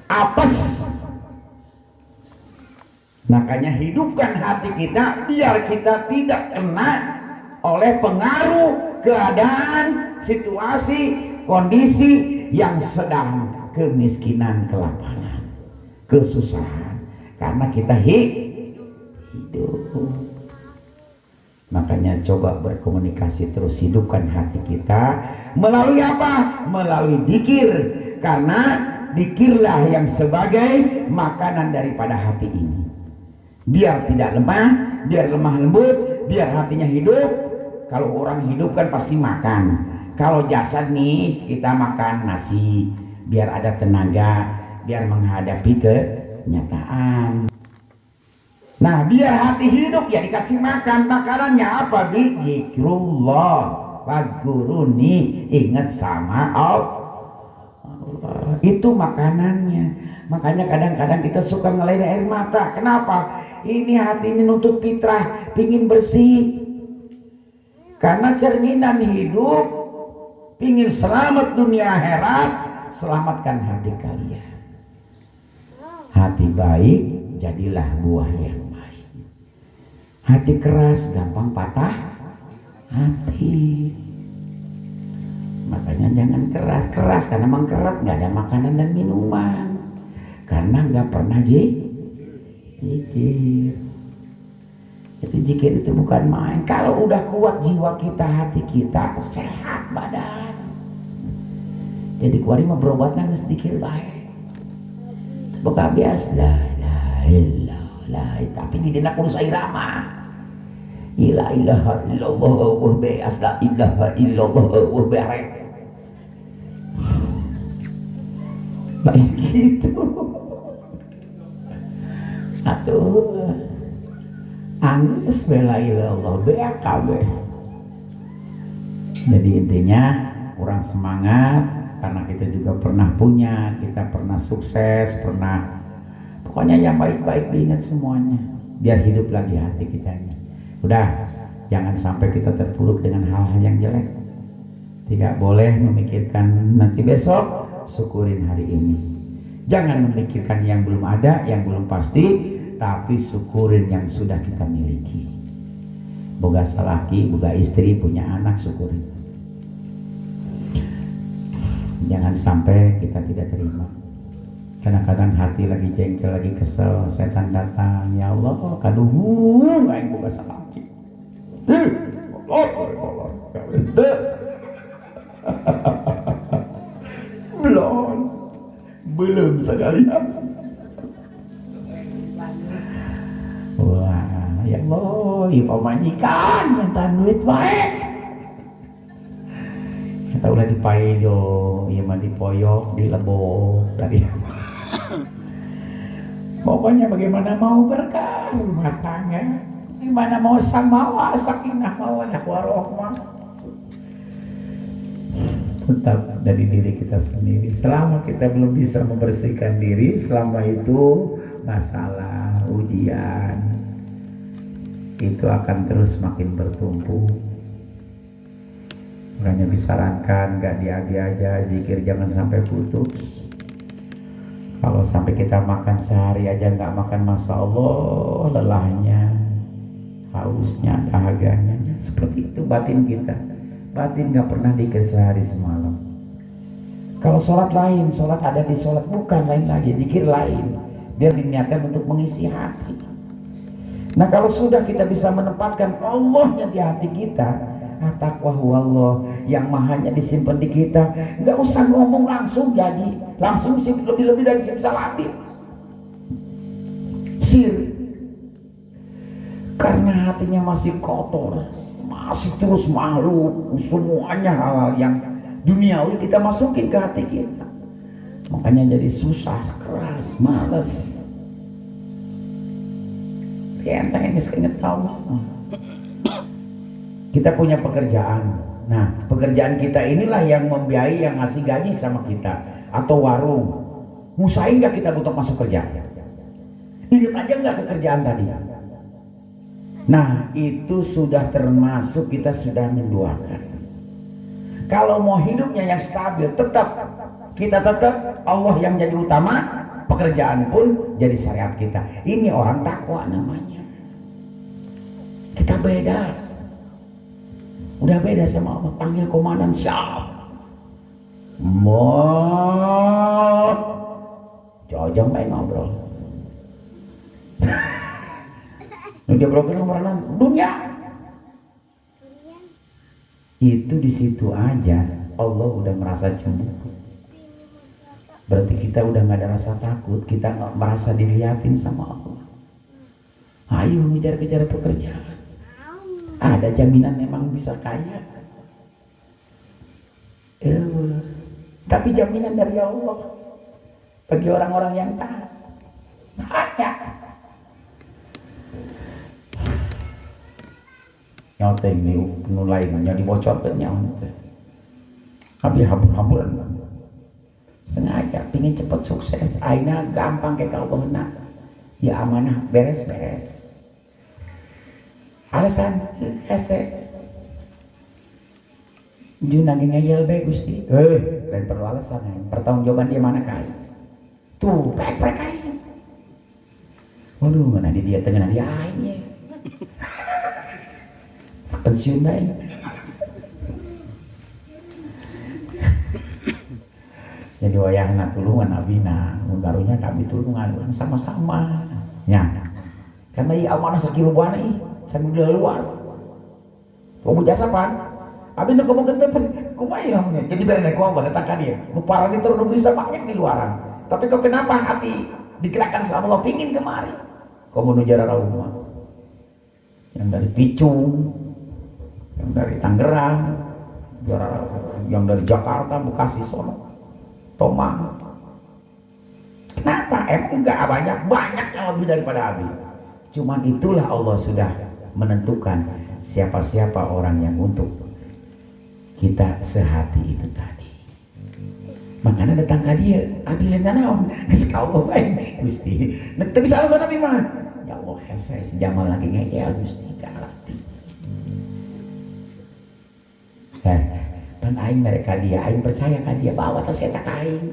Apes. Makanya hidupkan hati kita biar kita tidak kena oleh pengaruh keadaan, situasi, kondisi yang sedang kemiskinan, kelaparan, kesusahan. Karena kita hidup. Makanya coba berkomunikasi terus, hidupkan hati kita melalui apa? Melalui dzikir. Karena dzikirlah yang sebagai makanan daripada hati ini. Biar tidak lemah, biar lemah lembut, biar hatinya hidup. Kalau orang hidup kan pasti makan. Kalau jasad nih kita makan nasi, biar ada tenaga, biar menghadapi kenyataan. Nah, biar hati hidup ya dikasih makan. Makanannya apa? Zikrullah, fadkuruni, ingat sama Allah. Itu makanannya. Makanya kadang-kadang kita suka ngelain air mata. Kenapa? Ini hati ini nuntut fitrah, pingin bersih. Karena cerminan hidup, pingin selamat dunia akhirat, selamatkan hati kalian. Hati baik, jadilah buah yang baik. Hati keras gampang patah hati. Makanya jangan keras karena mengkerat nggak ada makanan dan minuman, karena nggak pernah zikir. Jadi zikir itu bukan main. Kalau udah kuat jiwa kita, hati kita, sehat badan. Jadi kuari mah berobatnya nggak sedikit baik. Bukan biasa lah, tapi di dina kurus irama. La ilaha illallah wa bi asla ilaha illallah wa barek. Baik gitu. Atuh. Anggus bela ilallah BAKB. Jadi intinya kurang semangat karena kita juga pernah punya, kita pernah sukses, pernah pokoknya yang baik-baik diingat semuanya biar hidup lagi hati kitanya. Udah, jangan sampai kita terpuruk dengan hal-hal yang jelek. Tidak boleh memikirkan nanti besok, syukurin hari ini. Jangan memikirkan yang belum ada, yang belum pasti, tapi syukurin yang sudah kita miliki. Boga salaki, boga istri, punya anak, syukurin. Jangan sampai kita tidak terima. Kadang-kadang hati lagi jengkel, lagi kesel, setan datang, ya Allah, kaduhung aing boga salaki. Belum sekalian. Wah, ya Allah, pamajikan minta duit baik. Kita udah dipaejo, ieu mah dipoyok, dilebok dari. Pokoknya bagaimana mau berkah rumah tangga, bagaimana mau samawa, sakinah mawaddah warahmah. Tetap dari diri kita sendiri. Selama kita belum bisa membersihkan diri, selama itu masalah, ujian itu akan terus makin bertumbuh. Makanya disarankan gak diagi aja, zikir jangan sampai putus. Kalau sampai kita makan sehari aja gak makan, Masya Allah, lelahnya, hausnya, dahaganya. Seperti itu batin kita. Batin gak pernah zikir sehari semalam. Kalau sholat lain, sholat ada di sholat, bukan lain lagi, zikir lain. Biar diniatkan untuk mengisi hati. Nah kalau sudah kita bisa menempatkan Allahnya di hati kita, taqwa Allah yang mahanya disimpan di kita, nggak usah ngomong langsung jadi, langsung lebih-lebih dari simsalabim. Sir, karena hatinya masih kotor, masih terus makhluk, semuanya hal-hal yang duniawi kita masukin ke hati kita. Makanya jadi susah, keras, malas. Enteng ini keinget Allah. Kita punya pekerjaan. Nah, pekerjaan kita inilah yang membiayai, yang ngasih gaji sama kita. Atau warung. Musahin gak kita untuk masuk kerja? Ingat aja gak kekerjaan tadi? Nah, itu sudah termasuk kita sudah mendoakan. Kalau mau hidupnya yang stabil, tetap Allah yang jadi utama, pekerjaan pun jadi syariat kita. Ini orang takwa namanya. Kita beda. Udah beda sama Allah. Panggil komandan siap. Mot. Jojong baik ngobrol. Udah broken nomor dunia. Itu di situ aja Allah udah merasa cemburu. Berarti kita udah nggak ada rasa takut, kita nggak merasa dilihatin sama Allah. Ayo ngejar-kejar pekerjaan. Ada jaminan memang bisa kaya. Tapi jaminan dari Allah bagi orang-orang yang taat. Hanya nyoteng nih nulai nya dibocorkan nyawa. Tapi hambur-hamburan sengaja pingin cepat sukses. Aina gampang kayak kalau benar. Ya amanah beres-beres. Alasan Junagi ngeyel bae Gusti. Lain perlu alasan. Pertanggungjawaban dia mana kali? Tuh, prek-prek aja. Waduh, mana dia tengah dia aja. pensiun baik. Jadi wayahna tulungan abina, mundarunya kami tulungan sama-sama. Ya, karena iya amanah sakilubana ih, sambil luar. Kamu jasa pan, abina kamu ketemu, kumain namanya. Jadi berenai kau datang kan dia, luparan itu udah bisa banyak di luaran. Tapi kau kenapa hati digerakkan sama Allah pingin kemari? Kau menuju arah rumah, yang dari Picung, yang dari Tangerang, yang dari Jakarta, Bekasi, Solo. Tomang. Kenapa? Emang enggak banyak yang lebih daripada Abi. Cuman itulah Allah sudah menentukan siapa-siapa orang yang untuk kita sehati itu tadi. Makanya datang ke dia, Abi lain naon, Allah baik Gusti. Nek teu bisa alasan Abi mah. Ya Allah, saya sejamal lagi ngeyel Gusti kalati. Dan aing mereka dia, aing percaya kan dia bawa tas eta ka aing.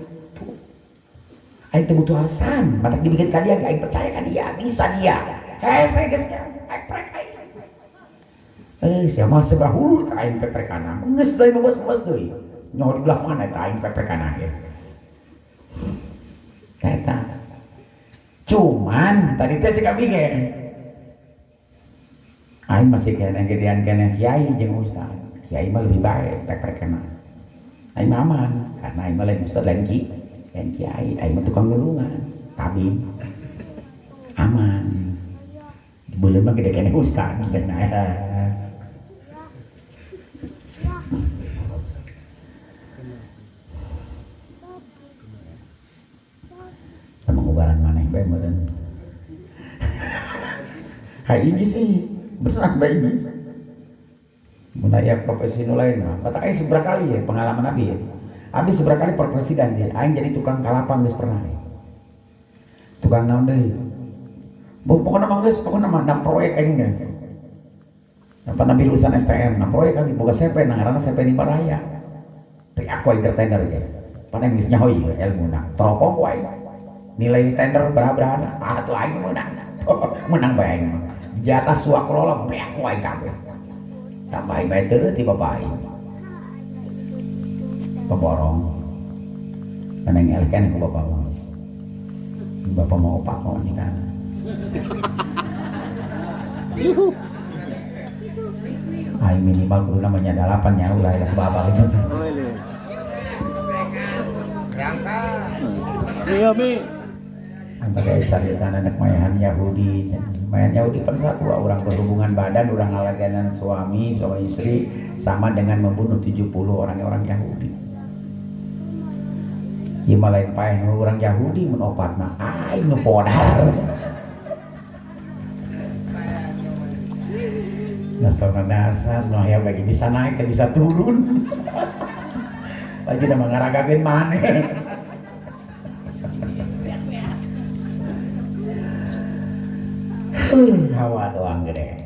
Aing teu butuh alasan, matak dibikin ka dia, aing percaya kan dia, bisa dia. Saya geus aing prek aing. Sia mah sebahulu ka aing peprekana. Geus deui mah bos deui. Nyaho di belah mana eta aing peprekana ge. Eta. Cuman tadi teh cek abi ge. Aing masih kena gedean kena kiai jeung ustaz. Kiai mah lebih baik pepek kena. Aing mah aman karena aing mah lain ustaz lain kiai, aing mah tukang nulungan, tabib. Aman. Boleh mah gede kena ustaz dan sama ngubaran maneh bae meureun. Hai ini sih beneran bae ini. Munaya profesi nu lain mah. Kata aing seberapa kali ya pengalaman Abi ya. Abi seberapa kali presiden dia. Aing jadi tukang kalapang geus pernah. Tukang naon deui? Pokokna mah geus pokokna mah 6 proyek aing ge. Apa nabi lulusan STM, 6 proyek kami boga CP na ngaranna CP di Paraya. Teh aku entertainer ge. Pan geus nyaho ieu ilmuna. Teropong wae. Nilai tender berapa-berapa? Ah tuh aing menang. Menang bae aing. Jatah suak kelola beak wae kabeh. Tambahin baik terus tiba baik peborong karena yang elken ke bapak mau opak mau nikah ay minimal dulu namanya 8 ya ulah ya bapak itu iya mi pakai caritan anak mayahan Yahudi kan satu orang berhubungan badan, orang ngalaganan suami istri sama dengan membunuh 70 orang Yahudi. Ieu mah lain paeh orang Yahudi mun opatna aing nu podar. Nah, karena dasar nu aya bagi bisa naik dan bisa turun. Lagi udah mengaragakeun maneh. Hawa doang gede.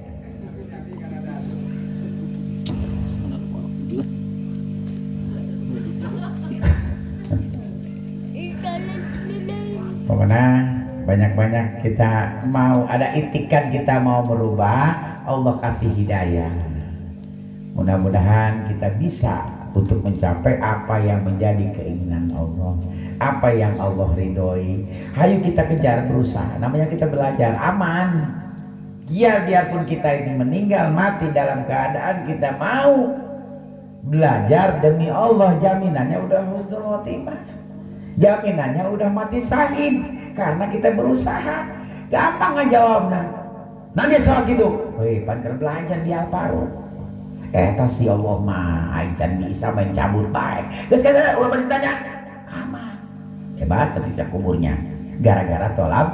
Pokoknya banyak-banyak kita mau ada itikat kita mau merubah, Allah kasih hidayah. Mudah-mudahan kita bisa untuk mencapai apa yang menjadi keinginan Allah, apa yang Allah ridhoi. Hayu kita kejar, berusaha. Namanya kita belajar aman. Biarpun kita ini meninggal mati dalam keadaan kita mau belajar demi Allah, jaminannya udah husnul khotimah. Jaminannya udah mati syahid karena kita berusaha. Gampang ngejawabnya. Nanti soal gitu. Wih, pancar belajar di Alparut. Eta si Allah mah aing bisa mencabut baik. Terus kata ulah ditanya aman. Hebat ketika kuburnya gara-gara tolak.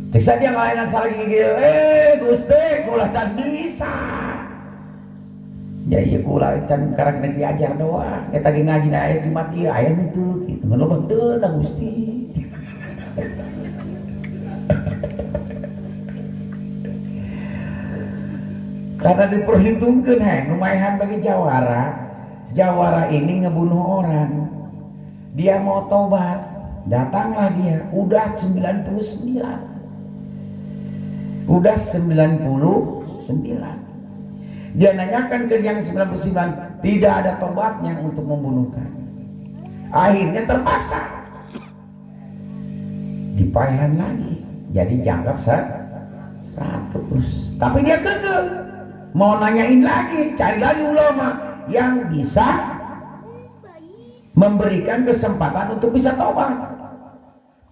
Teksa dia ngalahin salah gigi. Gusti kulah can bisa. Ya iya kulah can karang nek diajar doang. Eta ge ngaji na aya di mati aya itu gitu. Ngelobeng teu da Gusti. Karena diperhitungkan lumayan bagi Jawara ini ngebunuh orang, dia mau tobat, datanglah dia udah 99, Udah 99. Dia nanyakan ke yang 99, tidak ada tobatnya untuk membunuhkan. Akhirnya terpaksa dipayahan lagi, jadi dianggap 100. Tapi dia kekeh, mau nanyain lagi, cari lagi ulama yang bisa memberikan kesempatan untuk bisa tobat.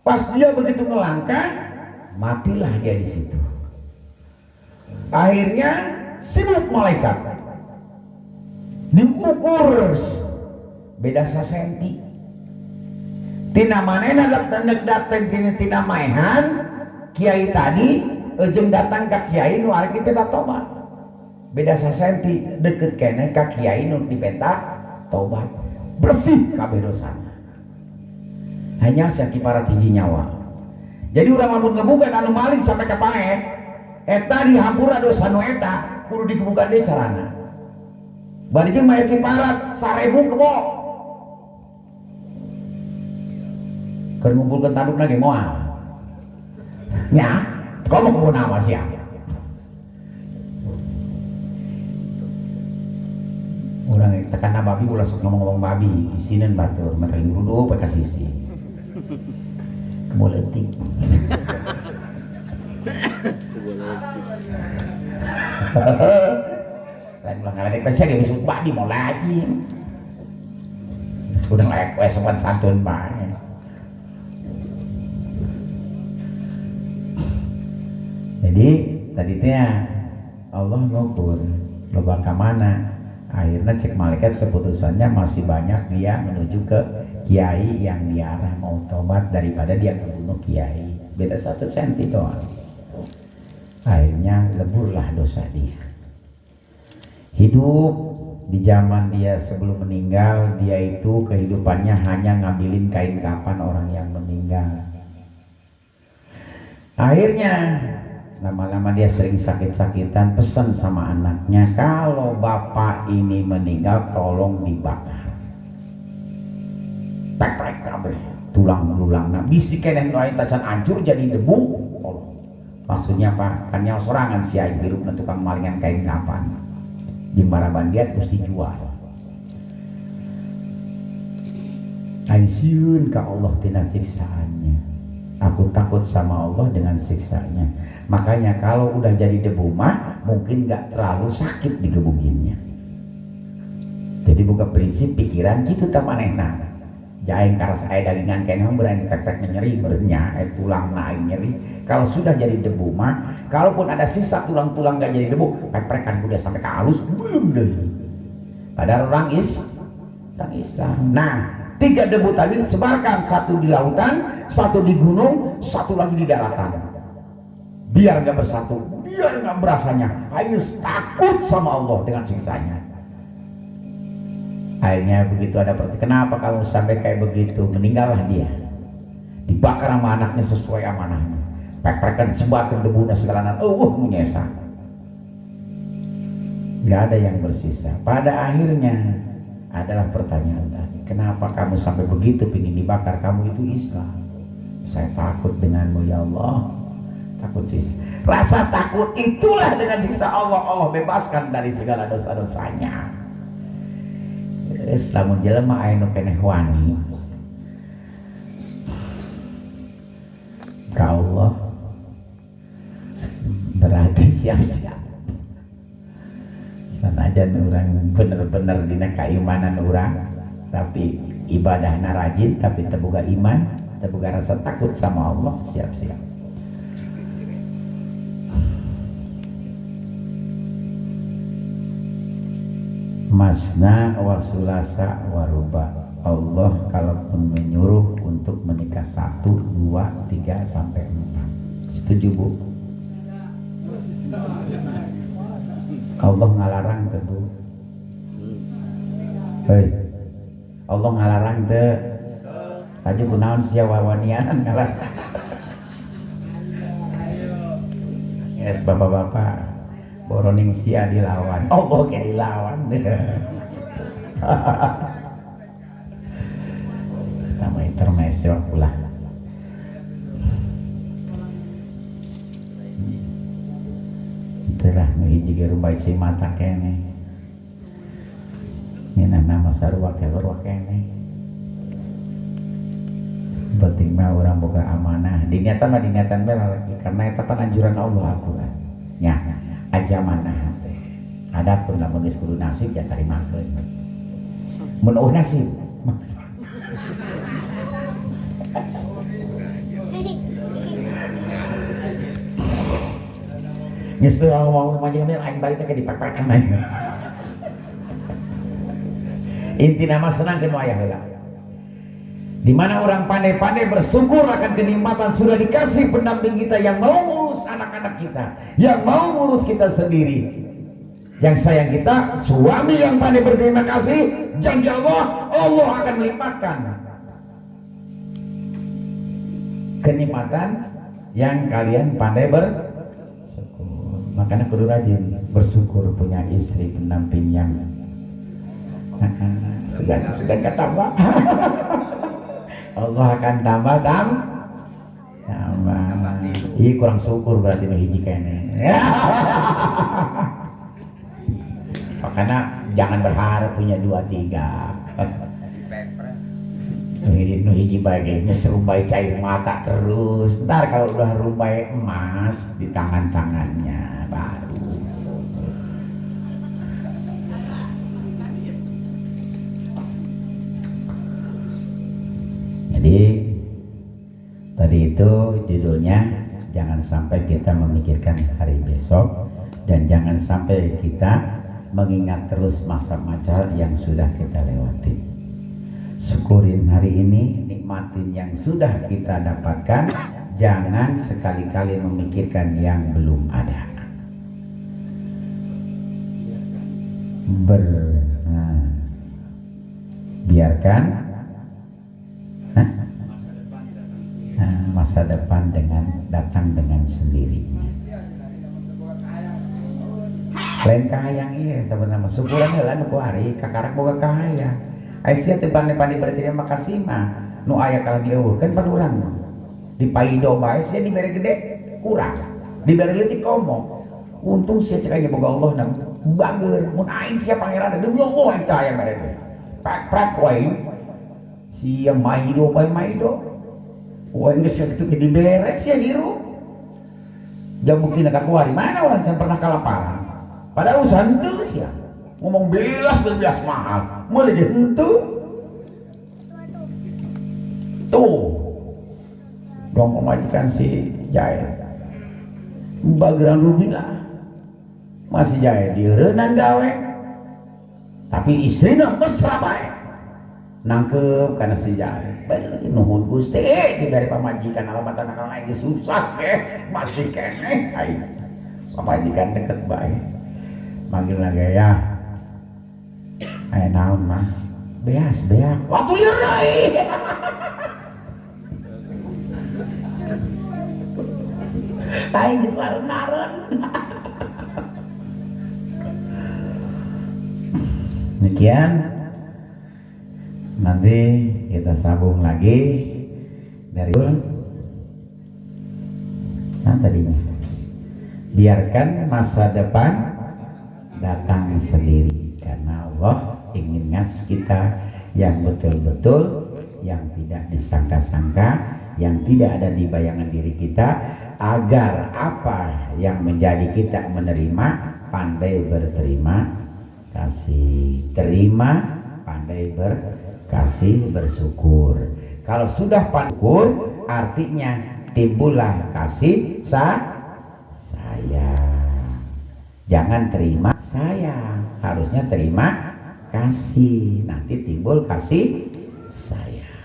Pas dia begitu melangkah, matilah dia di situ. Akhirnya sinut malaikat diukur beda sasenti. Tina manehna datang tina maehan kiai tadi jeung datang ka kiai nu arek dipeta tobat. Beda sasenti deket kene ka kiai nu dipeta tobat. Bersih kabeh dosana. Hanya sakiparat hiji nyawa. Jadi urang lamun ngebuka anu maling sampai ka paeh, eta dihampura dosa nu eta kudu dikebuka deui carana. Bari jeung maya kiparat 1000 kebo. Keur ngumpulkeun tanduk lagi moal. Nya, komo kebun apa sia? Urang tekan babi ulah sok ngomong babi, isinin batur mereng rudo pe ka sisi. Kebo leutik. Lain ulang ngaledek teh saya disebut babi mau lagi. Sudah layak we sopan santun bae. Jadi tadi teh Allah ngukur loba ka mana. Akhirnya cek malaikat keputusannya masih banyak dia menuju ke kiai yang diarah mau tobat daripada dia membunuh kiai. Beda 1 senti doang. Akhirnya leburlah dosa dia. Hidup di zaman dia sebelum meninggal, dia itu kehidupannya hanya ngambilin kain kafan orang yang meninggal. Akhirnya lama-lama dia sering sakit-sakitan, pesan sama anaknya, kalau bapak ini meninggal tolong dibakar. Tek-tek kabeh tulang-tulang. Nah, bisi keneh nu aya tacan hancur jadi debu. Maksudnya apa? Kan yang sorangan si aing hirup na tukang malingan kain kafan. Di Marabandiat mesti jual. Aing sieun ka Allah tina siksaannya. Aku takut sama Allah dengan siksanya. Makanya kalau udah jadi debu mah mungkin gak terlalu sakit digebukinnya. Jadi buka prinsip pikiran gitu ta manehna. Jaing karas aya dagingan keneh berani tek-tek nyeri berenya tulang naik nyeri. Kalau sudah jadi debu mah, kalaupun ada sisa tulang-tulang gak jadi debu, pek-pekan udah sampai ke halus belum deh. Padahal orang Islam. Nah, 3 debu tadi disebarkan, 1 di lautan, 1 di gunung, 1 lagi di daratan. Biar gak bersatu, biar gak berasanya. Ayo takut sama Allah dengan siksanya. Akhirnya begitu ada kenapa kamu sampai kayak begitu? Meninggallah dia, dibakar sama anaknya sesuai amanahnya. Pek-pekan sebatang debunya segala menyesal. Gak ada yang bersisa. Pada akhirnya adalah pertanyaan tadi, kenapa kamu sampai begitu ingin dibakar? Kamu itu Islam. Saya takut denganmu ya Allah. Takut sih. Rasa takut itulah dengan siksa Allah. Allah bebaskan dari segala dosa-dosanya. Lamun jelema aya nu keneh wani ka Allah berarti siap-siap. Sanajan urang bener-bener dina kaimanan urang tapi ibadahna rajin tapi teu boga iman, teu boga rasa takut sama Allah, siap-siap. Masna wa sulasa wa ruba. Allah kalaupun menyuruh untuk menikah 1, 2, 3 sampai 4. Setuju Bu? Allah ngalarang tentu. Hei, Allah ngalarang teu. Tadi kunaon sia wawanian ngalarang. Yes, bapak-bapak. Boroning sia dilawan. Allah kayak dilawan. Sama intermezzo pula. telah nu hiji ge rumbai cai mata kene nyeunana mah sarua kelor kene penting mah urang boga amanah diniatan mah diniatan bae lalaki karena eta pan anjuran Allah Al-Qur'an nya aja manah teh adapun lamun geus kudu nasib ya tarimakeun mun eueuh nasib geus teu ngomong mah aing balik teh dipak-pakan aing inti nama senangkeun wayah heula di mana orang pandai-pandai bersyukur akan kenikmatan sudah dikasih pendamping kita yang mau ngurus anak-anak kita, yang mau ngurus kita sendiri, yang sayang kita, suami yang pandai berterima kasih, janji Allah, Allah akan melimpahkan kenikmatan yang kalian pandai bersyukur. Makanya kudu rajin bersyukur punya istri pendamping yang sudah kata Pak. Allah akan tambah ih kurang syukur berarti nu hiji kene makanya jangan berharap punya 2-3 nu hiji bae nya serumbai cair mata terus ntar kalau udah rumbai emas di tangan-tangannya baru jadi tadi itu judulnya jangan sampai kita memikirkan hari besok dan jangan sampai kita mengingat terus masa-masa yang sudah kita lewati. Syukurin hari ini, nikmatin yang sudah kita dapatkan, jangan sekali-kali memikirkan yang belum ada. Biarkan masa depan datang dengan sendirinya. Lain kahayang iya sebenarnya syukuran heula nu ku ari kakarak boga kahayang. Ai sia teu pandai-pandai berterima kasih mah nu aya kala dieuweukeun pan urang. Dipaido bae sia dibere gede kurang. Dibere leutik komo. Untung sia cek aya boga Allah na bageur mun aing sia pangeran deui Allah eta aya mere. Pak wae. Sia maido bae maido. Wah geus kitu ge diberes ya diru. Jam bukti nak kuari mana orang yang pernah kelaparan. Padahal usaha henteu sia. Ngomong belas mahal. Mulai je henteu. Tuh. Dong memajikan si Jaya. Bageran rugi lah. Masih Jaya dieureunnan gawe. Tapi istrina mesra bae. Nangkep karena si Jaya. Baik nuhun Gusti dari pamajikan alamat anak lagi susah masih kene ai pamajikan deket baik manggil lagi ya aya naon mah beas waktu lieur deui aing geus lareun demikian nanti kita sambung lagi dari tadinya biarkan masa depan datang sendiri karena Allah ingin ngasih kita yang betul-betul yang tidak disangka-sangka yang tidak ada di bayangan diri kita agar apa yang menjadi kita menerima pandai berterima kasih terima pandai kasih bersyukur. Kalau sudah syukur artinya timbullah kasih sayang. Jangan terima sayang, harusnya terima kasih. Nanti timbul kasih sayang.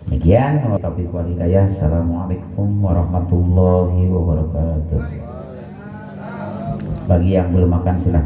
Demikian taufiq wal hidayah. Assalamualaikum warahmatullahi wabarakatuh. Bagi yang belum makan silakan.